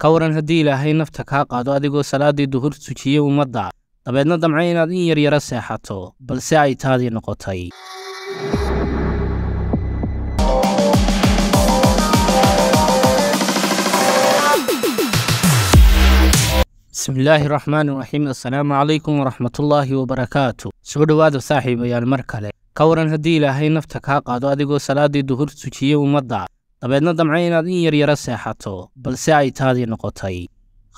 ka waran haddii ilaahay nafta kaa qaado adigoo salaadii duhur tujiyey ummadda dabeedna damcay inaad in yar yara seexato balse ay taadii noqotay. بسم الله الرحمن الرحيم. السلام عليكم ورحمة الله وبركاته. سو دhowaada saaxiibayaal mar kale. ka waran haddii ilaahay nafta kaa qaado adigoo salaadii duhur tujiyey ummadda dabeedna damcay inaad in yar yara seexato balse ay taadii noqotay.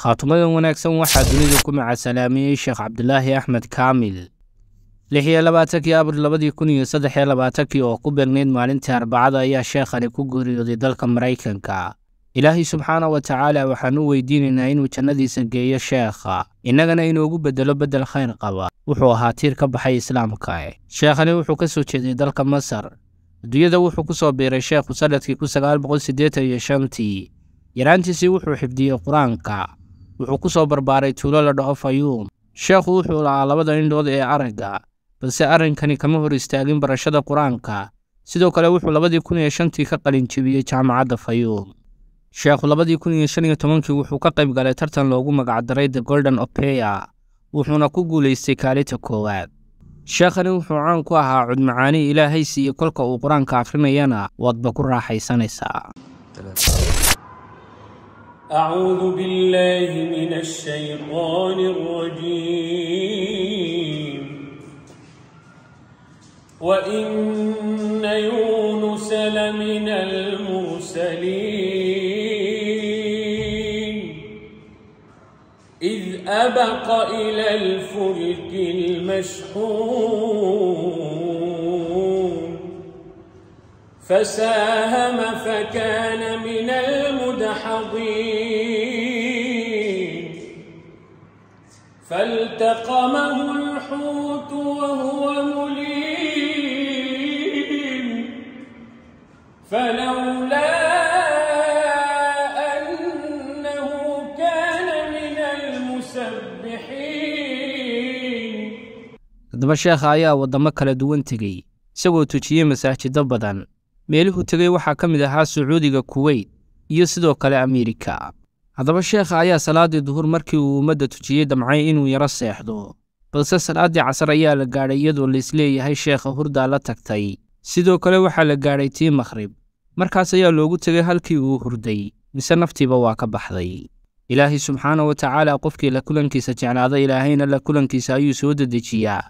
khaatumadan wanaagsan waxaa dunida ku macasalaamiyey Sheekh Cabdulaahi Axmed Kaamil 26 Abriil 2023 oo ku beegneyd maalintii Arbacada ayaa sheekhani ku geeriyooday dalka Mareykanka. ilaahay subxaanahu wa tacaala waxaan u weydiinaynaa inuu jannadiisa geeyo sheekha innagana inoogu bedelo bedel khayr qaba. wuxuu ahaa tiir ka baxay islaamka. sheekhani wuxuu ka soo jeeday dalka Masar. adduunyada wuxuu ku soo biiray sheekhu sanadkii 1985. yaraantiisii wuxuu xifdiyey qur-aanka. wuxuu ku soo barbaaray tuulo la dhaho Fayuum. sheekhu wuxuu lahaa labada indhood ee aragga balse arrinkani kama hor istaagin barashada qur-aanka. sidoo kale wuxuu 2005 ka qalin jebiyey jaamacadda Fayuum. sheekhu 2015 wuxuu ka qayb galay tartan loogu magacdaray The Golden Opera wuxuuna ku guuleystay kaalinta koowaad. sheekhani wuxuu caan ku ahaa cod macaani ilaahay siiyo kolka uu qur-aanka akhrinayana waadba ku raaxaysanaysaa. أعوذ بالله من الشيطان الرجيم. وإن يونس لمن المرسلين إذ أبق إلى الفلك المشحون فساهم فكان من المدحضين فالتقمه الحوت وهو مليم فلولا أنه كان من المسبحين. haddaba sheekha ayaa wadamo kala duwan tegey isagoo tujiyey masaajidda badan. meeluhu tegey waxaa ka mid ahaa Sacuudiga, Kuwait iyo sidoo kale Ameerika. haddaba sheekha ayaa salaadii duhur markii uu ummadda tujiyey damcay inuu yara seexdo balse salaadii casar ayaa la gaadhay iyadoo la isleeyahay sheekha hurdaa la tagtay. sidoo kale waxaa la gaadhay tii makhrib. markaas ayaa loogu tegey halkii uu hurday mise naftiiba waa ka baxday. ilaahay subxaanahu wa tacaala qofkii la kulankiisa jeclaada ilaahayna la kulankiisa ayuu soo dedejiyaa.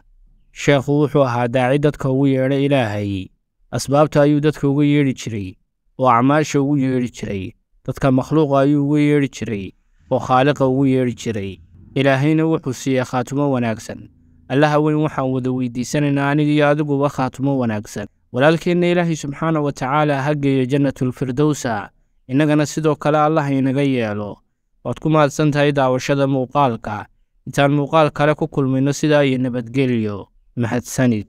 sheekhu wuxuu ahaa daaci dadka ugu yeedha ilaahay. asbaabta ayuu dadka uga yeedhi jiray oo acmaasha ugu yeedhi jiray. dadka makhluuqa ayuu uga yeedhi jiray oo khaaliqa ugu yeedhi jiray. ilaahayna wuxuu siiyey khaatumo wanaagsan. allaha weyn waxaan wada weydiisanaynaa aniga iyo adiguba khaatumo wanaagsan. walaalkeenna ilaahay subxaanahu wa tacaala ha geeyo jannatulfirdowsa innagana sidoo kale allah inaga yeelo. waad ku mahadsan tahay daawashada muuqaalka. intaan muuqaal kale ku kulmayno sidaa iyo nabadgelyo. mahadsanid.